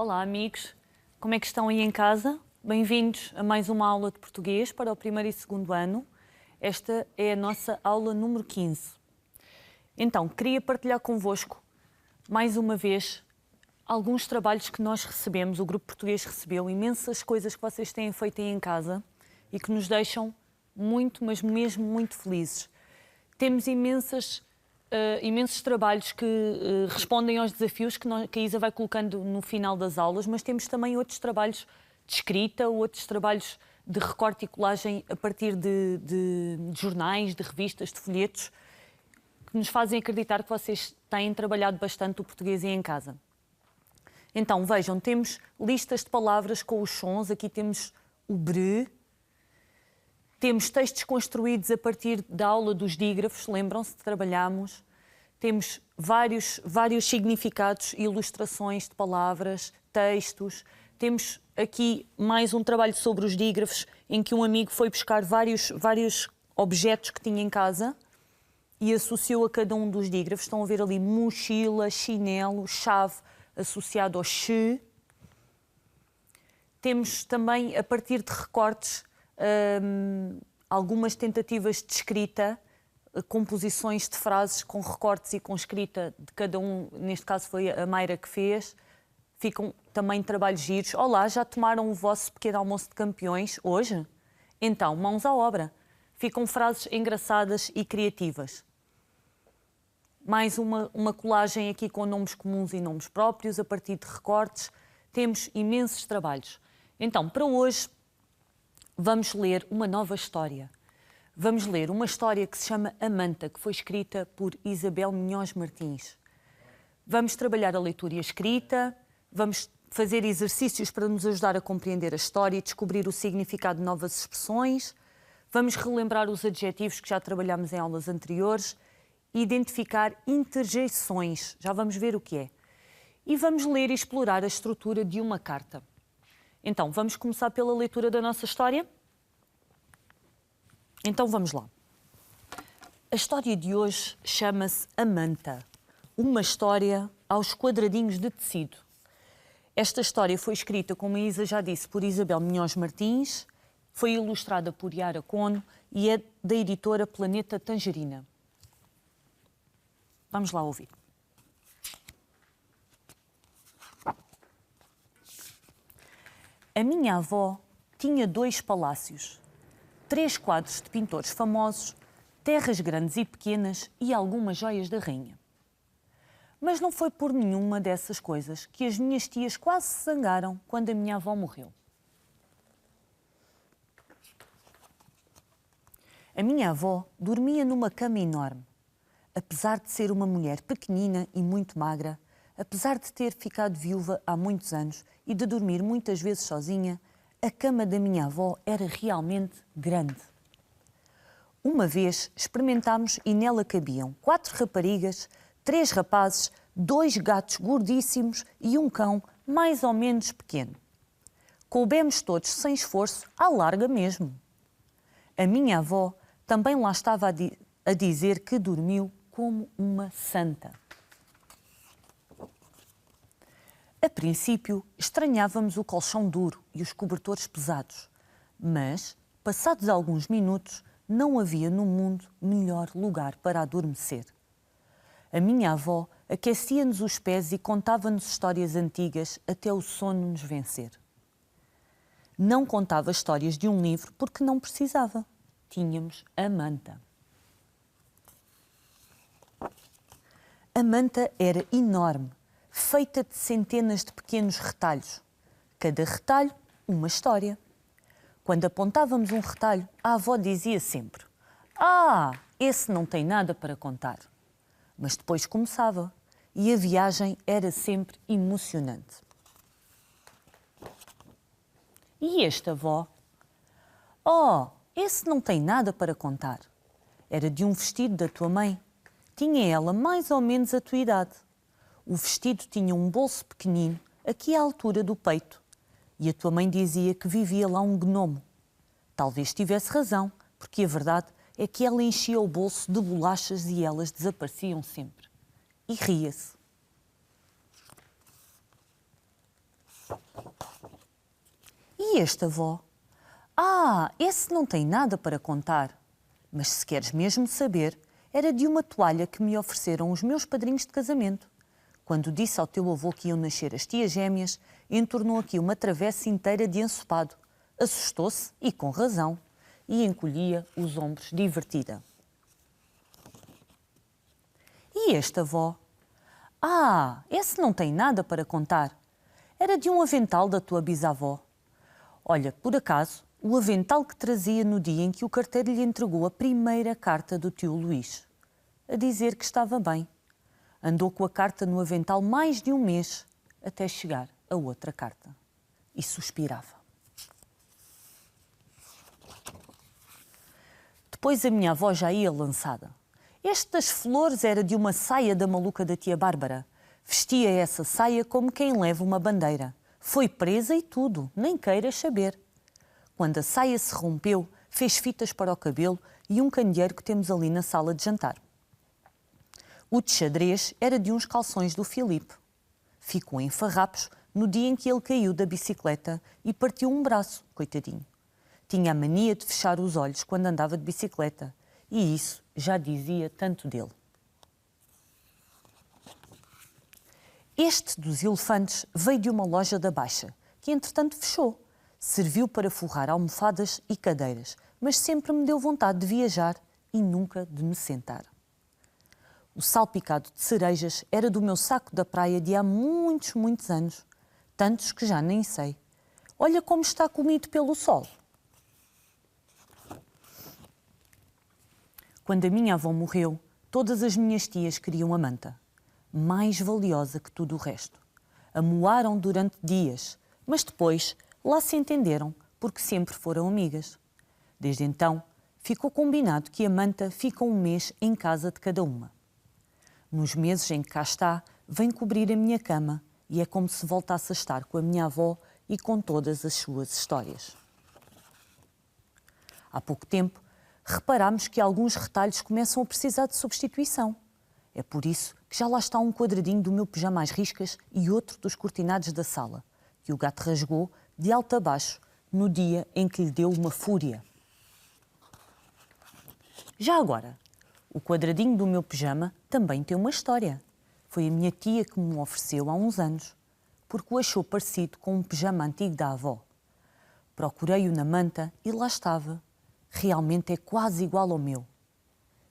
Olá, amigos. Como é que estão aí em casa? Bem-vindos a mais uma aula de português para o primeiro e segundo ano. Esta é a nossa aula número 15. Então, queria partilhar convosco, mais uma vez, alguns trabalhos que nós recebemos, o Grupo Português recebeu, imensas coisas que vocês têm feito aí em casa e que nos deixam muito, mas mesmo muito felizes. Temos imensos trabalhos que respondem aos desafios que a Isa vai colocando no final das aulas, mas temos também outros trabalhos de escrita, outros trabalhos de recorte e colagem a partir de jornais, de revistas, de folhetos, que nos fazem acreditar que vocês têm trabalhado bastante o português aí em casa. Então, vejam, temos listas de palavras com os sons, aqui temos o bre, temos textos construídos a partir da aula dos dígrafos, lembram-se de trabalharmos. Temos vários significados, ilustrações de palavras, textos. Temos aqui mais um trabalho sobre os dígrafos, em que um amigo foi buscar vários objetos que tinha em casa e associou a cada um dos dígrafos. Estão a ver ali mochila, chinelo, chave, associado ao che. Temos também, a partir de recortes, algumas tentativas de escrita, composições de frases com recortes e com escrita de cada um, neste caso foi a Mayra que fez. Ficam também trabalhos giros. Olá, já tomaram o vosso pequeno almoço de campeões hoje? Então, mãos à obra. Ficam frases engraçadas e criativas. Mais uma colagem aqui com nomes comuns e nomes próprios, a partir de recortes. Temos imensos trabalhos. Então, para hoje, vamos ler uma nova história. Vamos ler uma história que se chama A Manta, que foi escrita por Isabel Minhoz Martins. Vamos trabalhar a leitura e a escrita, vamos fazer exercícios para nos ajudar a compreender a história e descobrir o significado de novas expressões. Vamos relembrar os adjetivos que já trabalhámos em aulas anteriores e identificar interjeições. Já vamos ver o que é. E vamos ler e explorar a estrutura de uma carta. Então, vamos começar pela leitura da nossa história? Então, vamos lá. A história de hoje chama-se A Manta, uma história aos quadradinhos de tecido. Esta história foi escrita, como a Isa já disse, por Isabel Minhoz Martins, foi ilustrada por Yara Cono e é da editora Planeta Tangerina. Vamos lá ouvir. A minha avó tinha 2 palácios, 3 quadros de pintores famosos, terras grandes e pequenas e algumas joias da rainha. Mas não foi por nenhuma dessas coisas que as minhas tias quase se zangaram quando a minha avó morreu. A minha avó dormia numa cama enorme. Apesar de ser uma mulher pequenina e muito magra, apesar de ter ficado viúva há muitos anos e de dormir muitas vezes sozinha, a cama da minha avó era realmente grande. Uma vez experimentámos e nela cabiam 4 raparigas, 3 rapazes, 2 gatos gordíssimos e um cão mais ou menos pequeno. Coubemos todos sem esforço, à larga mesmo. A minha avó também lá estava a dizer que dormiu como uma santa. A princípio, estranhávamos o colchão duro e os cobertores pesados, mas, passados alguns minutos, não havia no mundo melhor lugar para adormecer. A minha avó aquecia-nos os pés e contava-nos histórias antigas até o sono nos vencer. Não contava histórias de um livro porque não precisava. Tínhamos a manta. A manta era enorme, feita de centenas de pequenos retalhos. Cada retalho, uma história. Quando apontávamos um retalho, a avó dizia sempre: "Ah, esse não tem nada para contar." Mas depois começava e a viagem era sempre emocionante. E este, avó? "Oh, esse não tem nada para contar. Era de um vestido da tua mãe. Tinha ela mais ou menos a tua idade. O vestido tinha um bolso pequenino, aqui à altura do peito. E a tua mãe dizia que vivia lá um gnomo. Talvez tivesse razão, porque a verdade é que ela enchia o bolso de bolachas e elas desapareciam sempre. E ria-se. E este, avó? Ah, esse não tem nada para contar. Mas se queres mesmo saber, era de uma toalha que me ofereceram os meus padrinhos de casamento. Quando disse ao teu avô que iam nascer as tias gêmeas, entornou aqui uma travessa inteira de ensopado. Assustou-se, e com razão, e encolhia os ombros divertida. E este, avó? Ah, esse não tem nada para contar. Era de um avental da tua bisavó. Olha, por acaso, o avental que trazia no dia em que o carteiro lhe entregou a primeira carta do tio Luís, a dizer que estava bem. Andou com a carta no avental mais de um mês, até chegar a outra carta. E suspirava. Depois a minha avó já ia lançada. Este das flores era de uma saia da maluca da tia Bárbara. Vestia essa saia como quem leva uma bandeira. Foi presa e tudo, nem queiras saber. Quando a saia se rompeu, fez fitas para o cabelo e um candeeiro que temos ali na sala de jantar. O de xadrez era de uns calções do Filipe. Ficou em farrapos no dia em que ele caiu da bicicleta e partiu um braço, coitadinho. Tinha a mania de fechar os olhos quando andava de bicicleta e isso já dizia tanto dele. Este dos elefantes veio de uma loja da Baixa, que entretanto fechou. Serviu para forrar almofadas e cadeiras, mas sempre me deu vontade de viajar e nunca de me sentar. O salpicado de cerejas era do meu saco da praia de há muitos, muitos anos. Tantos que já nem sei. Olha como está comido pelo sol. Quando a minha avó morreu, todas as minhas tias queriam a manta. Mais valiosa que tudo o resto. Amoaram durante dias, mas depois lá se entenderam, porque sempre foram amigas. Desde então, ficou combinado que a manta fica um mês em casa de cada uma. Nos meses em que cá está, vem cobrir a minha cama e é como se voltasse a estar com a minha avó e com todas as suas histórias. Há pouco tempo, reparámos que alguns retalhos começam a precisar de substituição. É por isso que já lá está um quadradinho do meu pijama às riscas e outro dos cortinados da sala, que o gato rasgou de alto a baixo no dia em que lhe deu uma fúria. Já agora, o quadradinho do meu pijama também tem uma história. Foi a minha tia que me o ofereceu há uns anos, porque o achou parecido com um pijama antigo da avó. Procurei-o na manta e lá estava. Realmente é quase igual ao meu.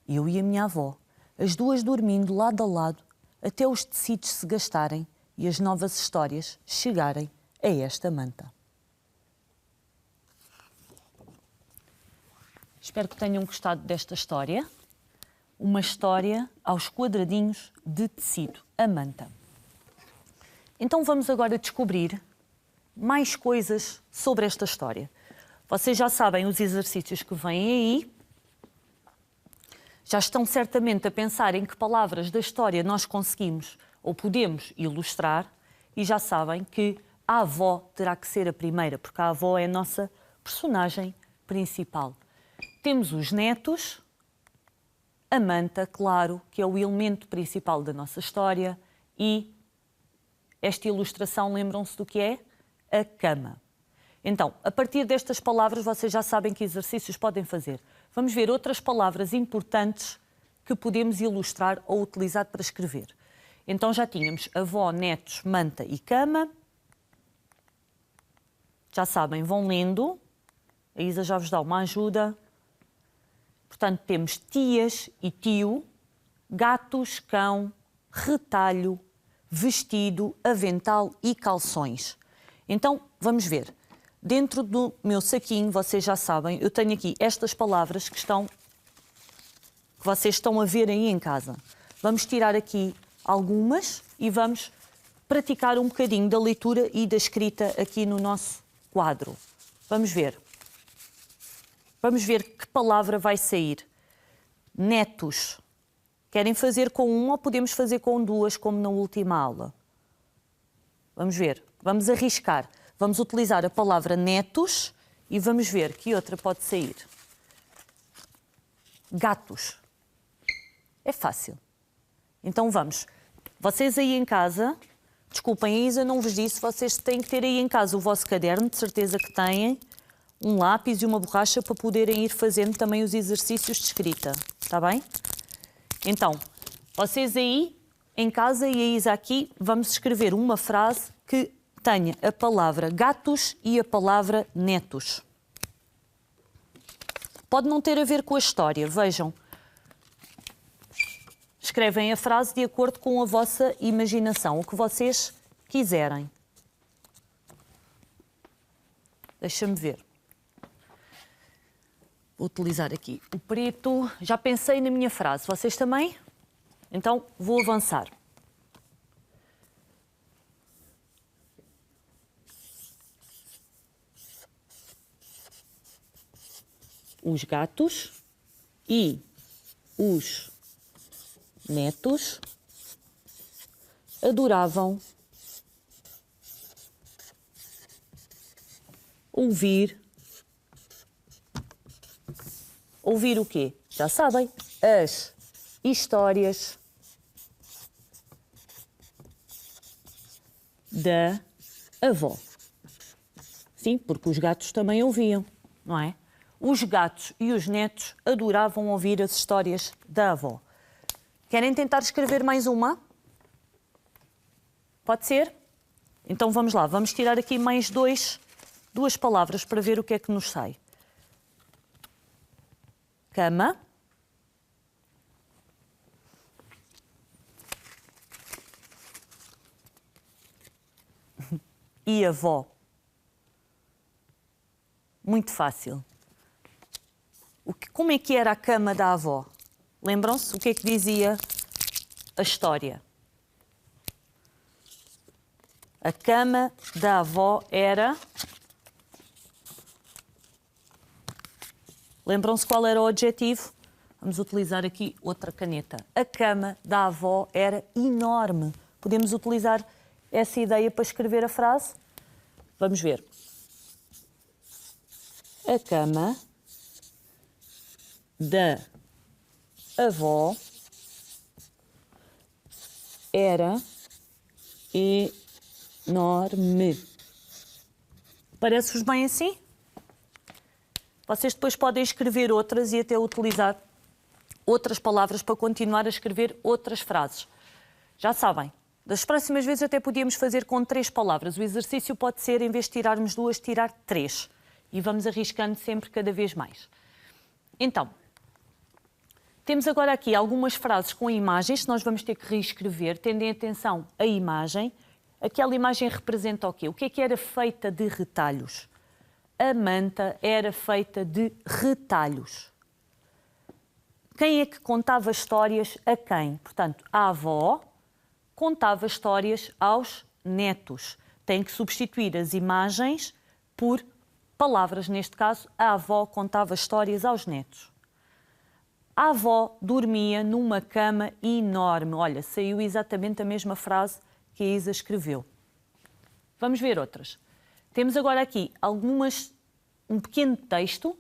Eu e a minha avó, as duas dormindo lado a lado, até os tecidos se gastarem e as novas histórias chegarem a esta manta. Espero que tenham gostado desta história. Uma história aos quadradinhos de tecido, a manta. Então vamos agora descobrir mais coisas sobre esta história. Vocês já sabem os exercícios que vêm aí. Já estão certamente a pensar em que palavras da história nós conseguimos ou podemos ilustrar e já sabem que a avó terá que ser a primeira, porque a avó é a nossa personagem principal. Temos os netos, a manta, claro, que é o elemento principal da nossa história, e esta ilustração, lembram-se do que é? A cama. Então, a partir destas palavras, vocês já sabem que exercícios podem fazer. Vamos ver outras palavras importantes que podemos ilustrar ou utilizar para escrever. Então já tínhamos avó, netos, manta e cama. Já sabem, vão lendo. A Isa já vos dá uma ajuda. Portanto, temos tias e tio, gatos, cão, retalho, vestido, avental e calções. Então, vamos ver. Dentro do meu saquinho, vocês já sabem, eu tenho aqui estas palavras que vocês estão a ver aí em casa. Vamos tirar aqui algumas e vamos praticar um bocadinho da leitura e da escrita aqui no nosso quadro. Vamos ver. Vamos ver que palavra vai sair. Netos. Querem fazer com uma ou podemos fazer com duas, como na última aula? Vamos ver. Vamos arriscar. Vamos utilizar a palavra netos e vamos ver que outra pode sair. Gatos. É fácil. Então vamos. Vocês aí em casa Desculpem, a Isa não vos disse, vocês têm que ter aí em casa o vosso caderno, de certeza que têm, um lápis e uma borracha para poderem ir fazendo também os exercícios de escrita, está bem? Então, vocês aí, em casa e a Isa aqui, vamos escrever uma frase que tenha a palavra gatos e a palavra netos. Pode não ter a ver com a história, vejam. Escrevem a frase de acordo com a vossa imaginação, o que vocês quiserem. Deixa-me ver. Vou utilizar aqui o preto. Já pensei na minha frase. Vocês também? Então, vou avançar. Os gatos e os netos adoravam ouvir o quê? Já sabem, as histórias da avó. Sim, porque os gatos também ouviam, não é? Os gatos e os netos adoravam ouvir as histórias da avó. Querem tentar escrever mais uma? Pode ser? Então vamos lá, vamos tirar aqui mais duas palavras para ver o que é que nos sai. Cama. E avó. Muito fácil. Como é que era a cama da avó? Lembram-se o que é que dizia a história? A cama da avó era... Lembram-se qual era o adjetivo? Vamos utilizar aqui outra caneta. A cama da avó era enorme. Podemos utilizar essa ideia para escrever a frase? Vamos ver. A cama da avó era enorme. Parece-vos bem assim? Vocês depois podem escrever outras e até utilizar outras palavras para continuar a escrever outras frases. Já sabem, das próximas vezes até podíamos fazer com 3 palavras. O exercício pode ser, em vez de tirarmos 2, tirar 3. E vamos arriscando sempre cada vez mais. Então, temos agora aqui algumas frases com imagens que nós vamos ter que reescrever. Tendem atenção à imagem. Aquela imagem representa o quê? O que é que era feita de retalhos? A manta era feita de retalhos. Quem é que contava histórias a quem? Portanto, a avó contava histórias aos netos. Tem que substituir as imagens por palavras. Neste caso, a avó contava histórias aos netos. A avó dormia numa cama enorme. Olha, saiu exatamente a mesma frase que a Isa escreveu. Vamos ver outras. Temos agora aqui um pequeno texto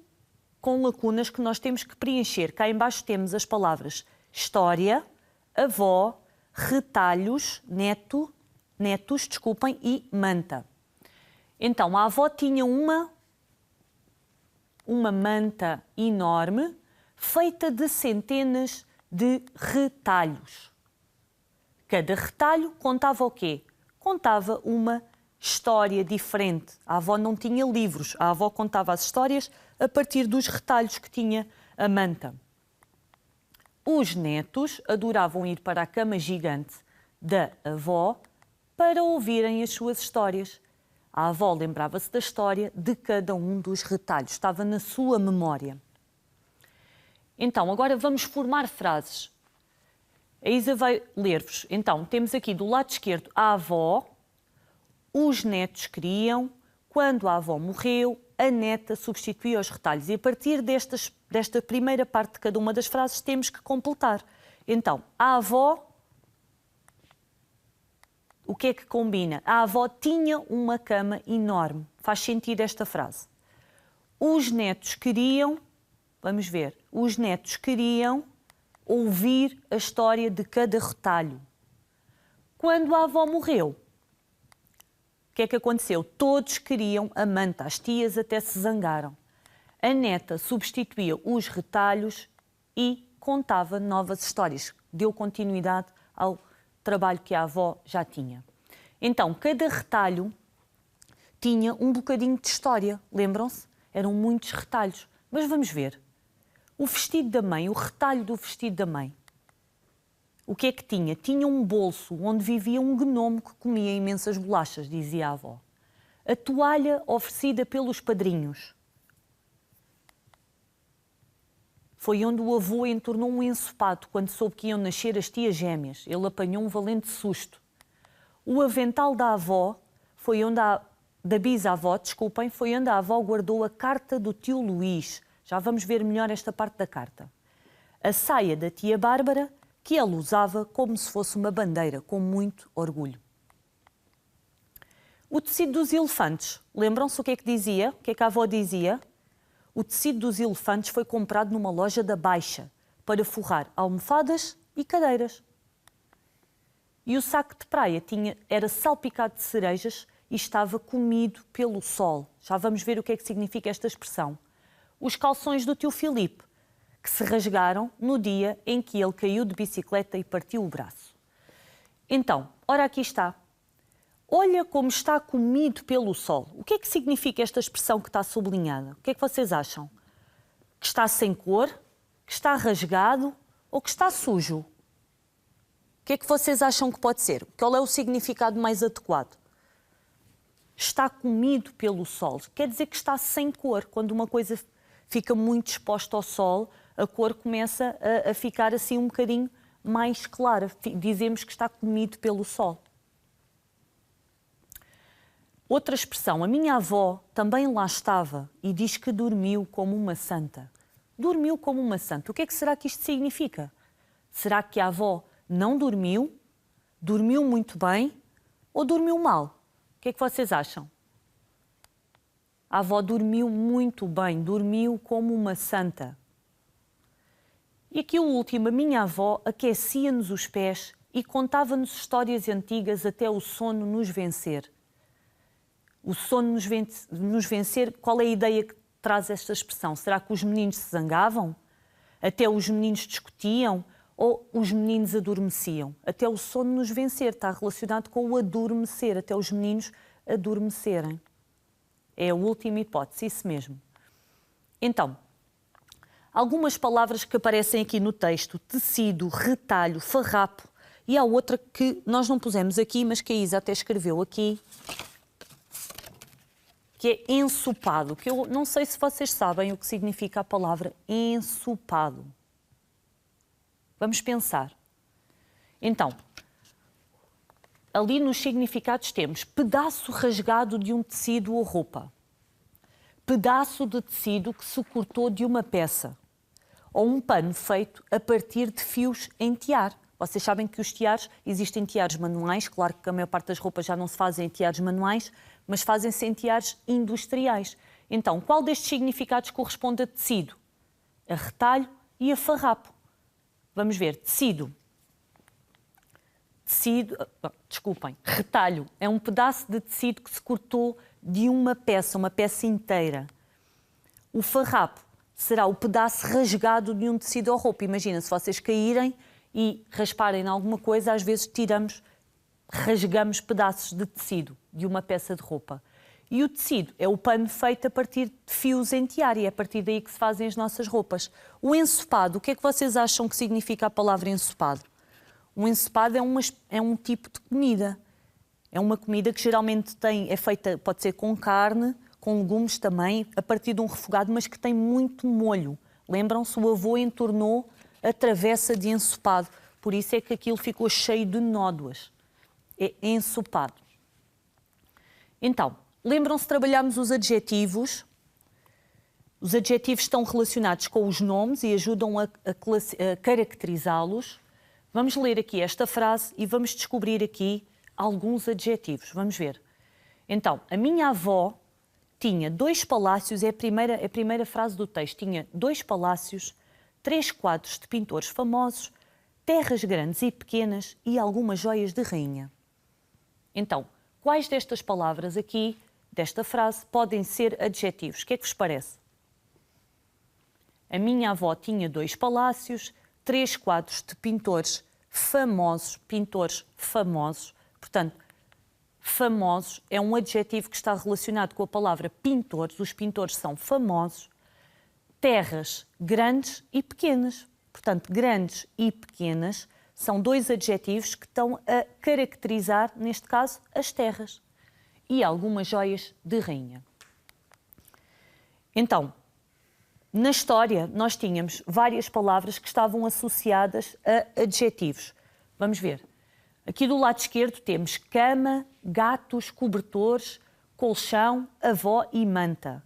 com lacunas que nós temos que preencher. Cá em baixo temos as palavras história, avó, retalhos, netos, e manta. Então, a avó tinha uma manta enorme feita de centenas de retalhos. Cada retalho contava o quê? Contava uma história diferente. A avó não tinha livros, a avó contava as histórias a partir dos retalhos que tinha a manta. Os netos adoravam ir para a cama gigante da avó para ouvirem as suas histórias. A avó lembrava-se da história de cada um dos retalhos, estava na sua memória. Então, agora vamos formar frases. A Isa vai ler-vos. Então, temos aqui do lado esquerdo a avó, os netos queriam, quando a avó morreu, a neta substituía os retalhos. E a partir desta primeira parte de cada uma das frases temos que completar. Então, a avó, o que é que combina? A avó tinha uma cama enorme. Faz sentido esta frase. Os netos queriam, vamos ver, os netos queriam ouvir a história de cada retalho. Quando a avó morreu, que é que aconteceu? Todos queriam a manta, as tias até se zangaram. A neta substituía os retalhos e contava novas histórias. Deu continuidade ao trabalho que a avó já tinha. Então, cada retalho tinha um bocadinho de história, lembram-se? Eram muitos retalhos. Mas vamos ver. O vestido da mãe, o retalho do vestido da mãe, o que é que tinha? Tinha um bolso onde vivia um gnomo que comia imensas bolachas, dizia a avó. A toalha oferecida pelos padrinhos. Foi onde o avô entornou um ensopado quando soube que iam nascer as tias gêmeas. Ele apanhou um valente susto. O avental da avó foi onde da bisavó, desculpem, foi onde a avó guardou a carta do tio Luís. Já vamos ver melhor esta parte da carta. A saia da tia Bárbara, que ela usava como se fosse uma bandeira, com muito orgulho. O tecido dos elefantes. Lembram-se o que é que dizia? O que é que a avó dizia? O tecido dos elefantes foi comprado numa loja da Baixa para forrar almofadas e cadeiras. E o saco de praia era salpicado de cerejas e estava comido pelo sol. Já vamos ver o que é que significa esta expressão. Os calções do tio Filipe, que se rasgaram no dia em que ele caiu de bicicleta e partiu o braço. Então, ora aqui está. Olha como está comido pelo sol. O que é que significa esta expressão que está sublinhada? O que é que vocês acham? Que está sem cor? Que está rasgado? Ou que está sujo? O que é que vocês acham que pode ser? Qual é o significado mais adequado? Está comido pelo sol. Quer dizer que está sem cor. Quando uma coisa fica muito exposta ao sol, a cor começa a ficar assim um bocadinho mais clara. Dizemos que está comido pelo sol. Outra expressão, a minha avó também lá estava e diz que dormiu como uma santa. Dormiu como uma santa. O que é que será que isto significa? Será que a avó não dormiu, dormiu muito bem ou dormiu mal? O que é que vocês acham? A avó dormiu muito bem, dormiu como uma santa. E aqui o último, a minha avó aquecia-nos os pés e contava-nos histórias antigas até o sono nos vencer. O sono nos vencer, qual é a ideia que traz esta expressão? Será que os meninos se zangavam? Até os meninos discutiam? Ou os meninos adormeciam? Até o sono nos vencer está relacionado com o adormecer, até os meninos adormecerem. É a última hipótese, isso mesmo. Então, algumas palavras que aparecem aqui no texto, tecido, retalho, farrapo, e há outra que nós não pusemos aqui, mas que a Isa até escreveu aqui, que é ensopado, que eu não sei se vocês sabem o que significa a palavra ensopado. Vamos pensar. Então, ali nos significados temos pedaço rasgado de um tecido ou roupa, pedaço de tecido que se cortou de uma peça, ou um pano feito a partir de fios em tiar. Vocês sabem que os tiares, existem tiares manuais, claro que a maior parte das roupas já não se fazem em tiares manuais, mas fazem-se em tiares industriais. Então, qual destes significados corresponde a tecido? A retalho e a farrapo. Vamos ver, tecido. Retalho. É um pedaço de tecido que se cortou de uma peça inteira. O farrapo será o pedaço rasgado de um tecido ou roupa. Imagina, se vocês caírem e rasparem em alguma coisa, às vezes rasgamos pedaços de tecido de uma peça de roupa. E o tecido é o pano feito a partir de fios em tiar e é a partir daí que se fazem as nossas roupas. O ensopado, o que é que vocês acham que significa a palavra ensopado? O ensopado é um tipo de comida. É uma comida que geralmente é feita, pode ser com carne, com legumes também, a partir de um refogado, mas que tem muito molho. Lembram-se, o avô entornou a travessa de ensopado. Por isso é que aquilo ficou cheio de nódoas. É ensopado. Então, lembram-se de trabalharmos os adjetivos? Os adjetivos estão relacionados com os nomes e ajudam a caracterizá-los. Vamos ler aqui esta frase e vamos descobrir aqui alguns adjetivos. Vamos ver. Então, a minha avó tinha 2 palácios, é a primeira frase do texto, tinha 2 palácios, 3 quadros de pintores famosos, terras grandes e pequenas e algumas joias de rainha. Então, Quais destas palavras aqui, desta frase, podem ser adjetivos? O que é que vos parece? A minha avó tinha 2 palácios, 3 quadros de pintores famosos. Portanto, famosos é um adjetivo que está relacionado com a palavra pintores. Os pintores são famosos. Terras grandes e pequenas. Portanto, grandes e pequenas são 2 adjetivos que estão a caracterizar, neste caso, as terras. E algumas joias de rainha. Então, na história, nós tínhamos várias palavras que estavam associadas a adjetivos. Vamos ver. Aqui do lado esquerdo temos cama, gatos, cobertores, colchão, avó e manta.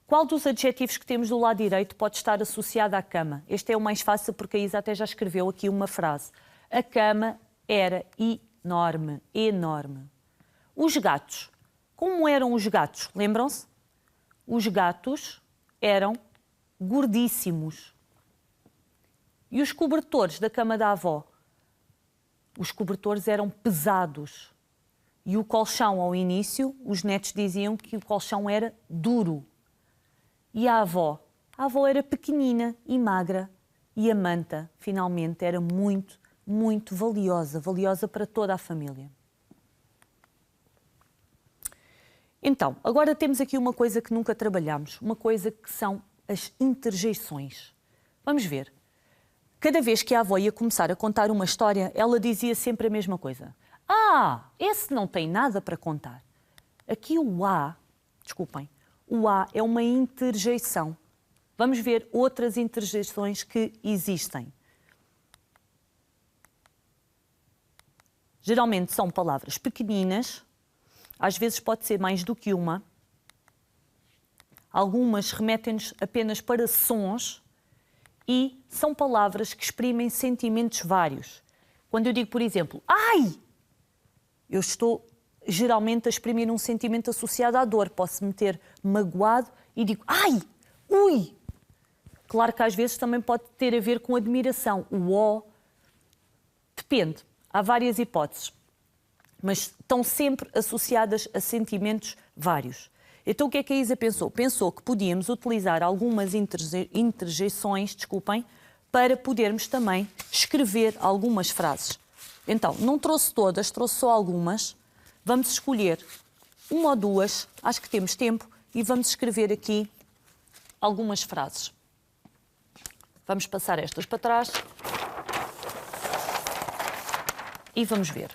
Qual dos adjetivos que temos do lado direito pode estar associado à cama? Este é o mais fácil porque a Isa até já escreveu aqui uma frase. A cama era enorme, enorme. Os gatos. Como eram os gatos? Lembram-se? Os gatos eram gordíssimos. E os cobertores da cama da avó? Os cobertores eram pesados. E o colchão, ao início, os netos diziam que o colchão era duro. E a avó? A avó era pequenina e magra. E a manta, finalmente, era muito, muito valiosa. Valiosa para toda a família. Então, agora temos aqui uma coisa que nunca trabalhamos. Uma coisa que são as interjeições. Vamos ver. Cada vez que a avó ia começar a contar uma história, ela dizia sempre a mesma coisa. Ah, esse não tem nada para contar. Aqui o A, desculpem, o A é uma interjeição. Vamos ver outras interjeições que existem. Geralmente são palavras pequeninas, às vezes pode ser mais do que uma. Algumas remetem-nos apenas para sons e são palavras que exprimem sentimentos vários. Quando eu digo, por exemplo, ai, eu estou geralmente a exprimir um sentimento associado à dor. Posso me ter magoado e digo, ai, ui. Claro que às vezes também pode ter a ver com admiração. O ó, depende. Há várias hipóteses, mas estão sempre associadas a sentimentos vários. Então o que é que a Isa pensou? Pensou que podíamos utilizar algumas interjeições, para podermos também escrever algumas frases. Então, não trouxe todas, trouxe só algumas. Vamos escolher uma ou duas, acho que temos tempo, e vamos escrever aqui algumas frases. Vamos passar estas para trás. E vamos ver.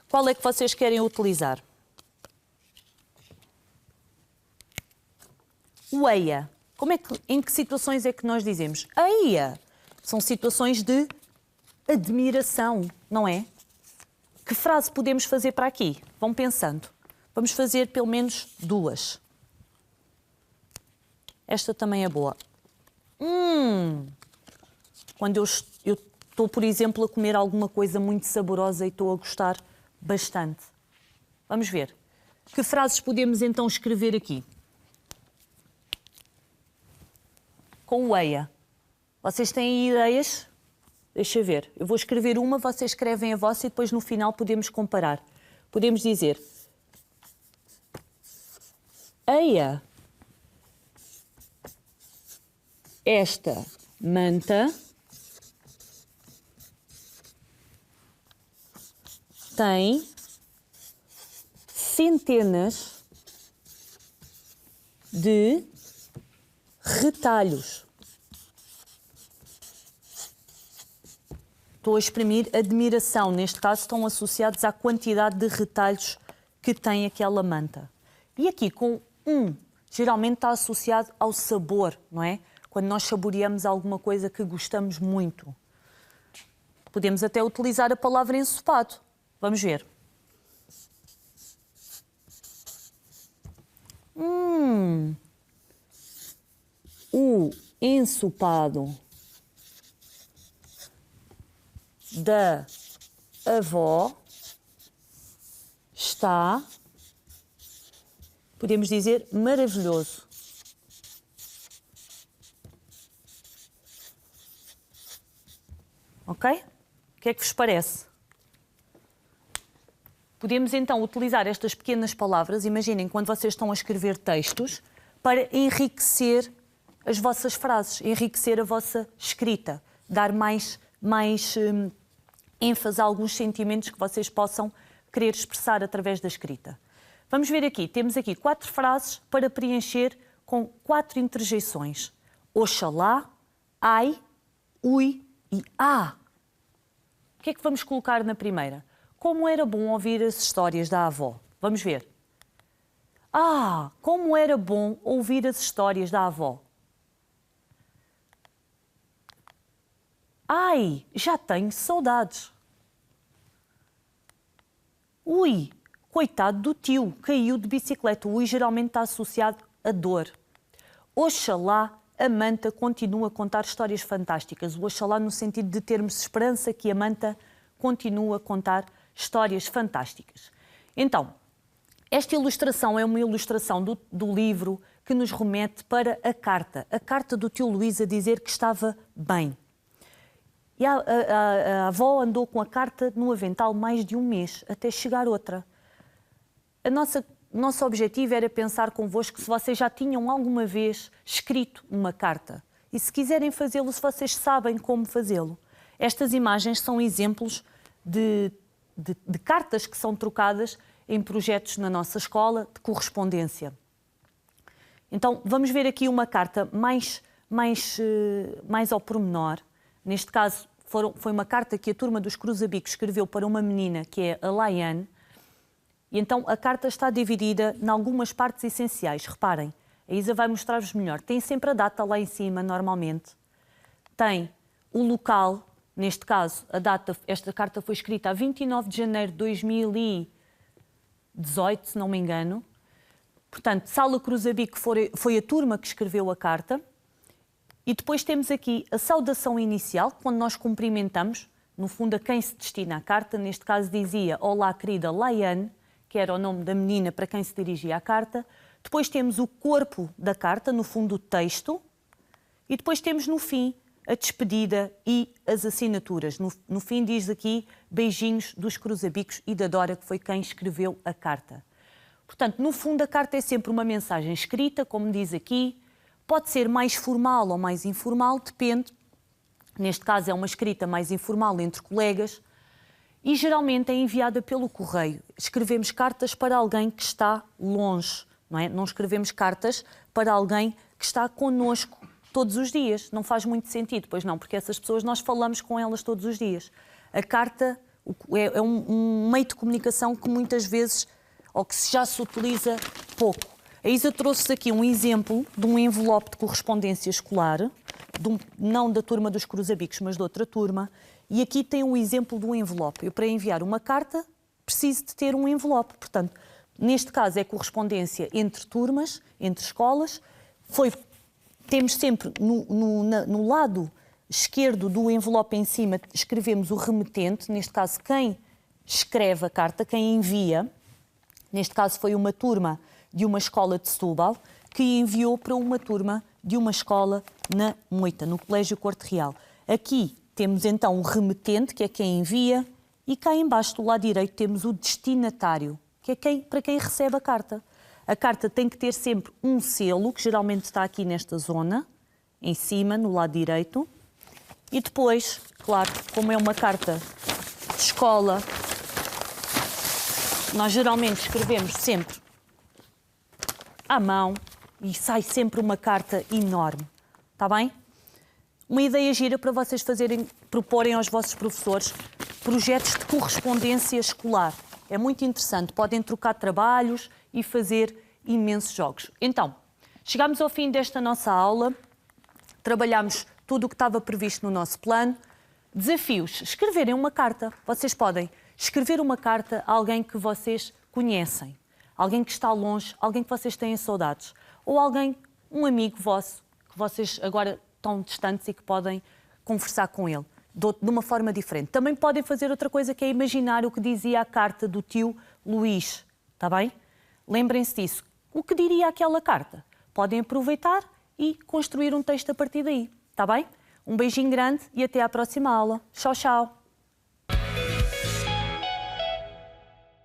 Qual é que vocês querem utilizar? O eia. Em que situações é que nós dizemos eia? São situações de admiração, não é? Que frase podemos fazer para aqui? Vão pensando. Vamos fazer pelo menos duas. Esta também é boa. Quando eu estou, por exemplo, a comer alguma coisa muito saborosa e estou a gostar bastante. Vamos ver. Que frases podemos então escrever aqui? Com o eia. Vocês têm ideias? Deixa eu ver. Eu vou escrever uma, vocês escrevem a vossa e depois no final podemos comparar. Podemos dizer: eia, esta manta tem centenas de retalhos. Estou a exprimir admiração. Neste caso, estão associados à quantidade de retalhos que tem aquela manta. E aqui, com geralmente está associado ao sabor, não é? Quando nós saboreamos alguma coisa que gostamos muito. Podemos até utilizar a palavra ensopado. Vamos ver. O ensopado da avó está, podemos dizer, maravilhoso. Ok? O que é que vos parece? Podemos então utilizar estas pequenas palavras, imaginem quando vocês estão a escrever textos, para enriquecer as vossas frases, enriquecer a vossa escrita, dar mais ênfase a alguns sentimentos que vocês possam querer expressar através da escrita. Vamos ver aqui, temos aqui 4 frases para preencher com 4 interjeições. Oxalá, ai, ui e ah. O que é que vamos colocar na primeira? Como era bom ouvir as histórias da avó. Vamos ver. Ah, como era bom ouvir as histórias da avó. Ai, já tenho saudades. Ui, coitado do tio, caiu de bicicleta. O ui geralmente está associado a dor. Oxalá, a manta continua a contar histórias fantásticas. O oxalá no sentido de termos esperança que a manta continua a contar histórias fantásticas. Então, esta ilustração é uma ilustração do livro que nos remete para a carta do tio Luís a dizer que estava bem. E a avó andou com a carta no avental mais de um mês, até chegar outra. O nosso objetivo era pensar convosco se vocês já tinham alguma vez escrito uma carta. E se quiserem fazê-lo, se vocês sabem como fazê-lo. Estas imagens são exemplos de cartas que são trocadas em projetos na nossa escola de correspondência. Então, vamos ver aqui uma carta mais ao pormenor. Neste caso, foi uma carta que a turma dos Cruzabicos escreveu para uma menina, que é a Laiane. E então a carta está dividida em algumas partes essenciais. Reparem, a Isa vai mostrar-vos melhor. Tem sempre a data lá em cima, normalmente. Tem o local, neste caso, a data, esta carta foi escrita a 29 de janeiro de 2018, se não me engano. Portanto, Sala Cruzabico foi a turma que escreveu a carta. E depois temos aqui a saudação inicial, quando nós cumprimentamos, no fundo, a quem se destina a carta. Neste caso dizia, olá, querida Laiane, que era o nome da menina para quem se dirigia a carta. Depois temos o corpo da carta, no fundo o texto. E depois temos no fim a despedida e as assinaturas. No fim diz aqui beijinhos dos Cruzabicos e da Dora, que foi quem escreveu a carta. Portanto, no fundo a carta é sempre uma mensagem escrita, como diz aqui. Pode ser mais formal ou mais informal, depende. Neste caso é uma escrita mais informal entre colegas. E geralmente é enviada pelo correio. Escrevemos cartas para alguém que está longe, não é? Não escrevemos cartas para alguém que está connosco todos os dias. Não faz muito sentido, pois não, porque essas pessoas nós falamos com elas todos os dias. A carta é um meio de comunicação que muitas vezes, ou que já se utiliza pouco. A Isa trouxe aqui um exemplo de um envelope de correspondência escolar, não da turma dos Cruzabicos, mas de outra turma. E aqui tem um exemplo de um envelope. Eu, para enviar uma carta, preciso de ter um envelope. Portanto, neste caso é correspondência entre turmas, entre escolas. Temos sempre no lado esquerdo do envelope em cima, escrevemos o remetente, neste caso quem escreve a carta, quem envia. Neste caso foi uma turma de uma escola de Setúbal, que enviou para uma turma de uma escola na Moita, no Colégio Corte Real. Aqui temos então o remetente, que é quem envia, e cá embaixo, do lado direito, temos o destinatário, que é para quem recebe a carta. A carta tem que ter sempre um selo, que geralmente está aqui nesta zona, em cima, no lado direito. E depois, claro, como é uma carta de escola, nós geralmente escrevemos sempre à mão e sai sempre uma carta enorme. Está bem? Uma ideia gira para vocês proporem aos vossos professores projetos de correspondência escolar. É muito interessante, podem trocar trabalhos e fazer imensos jogos. Então, chegámos ao fim desta nossa aula, trabalhámos tudo o que estava previsto no nosso plano. Desafios, escreverem uma carta. Vocês podem escrever uma carta a alguém que vocês conhecem, alguém que está longe, alguém que vocês têm saudades, ou alguém, um amigo vosso, que vocês agora estão distantes e que podem conversar com ele de uma forma diferente. Também podem fazer outra coisa, que é imaginar o que dizia a carta do tio Luís, está bem? Lembrem-se disso. O que diria aquela carta? Podem aproveitar e construir um texto a partir daí, está bem? Um beijinho grande e até à próxima aula. Tchau, tchau!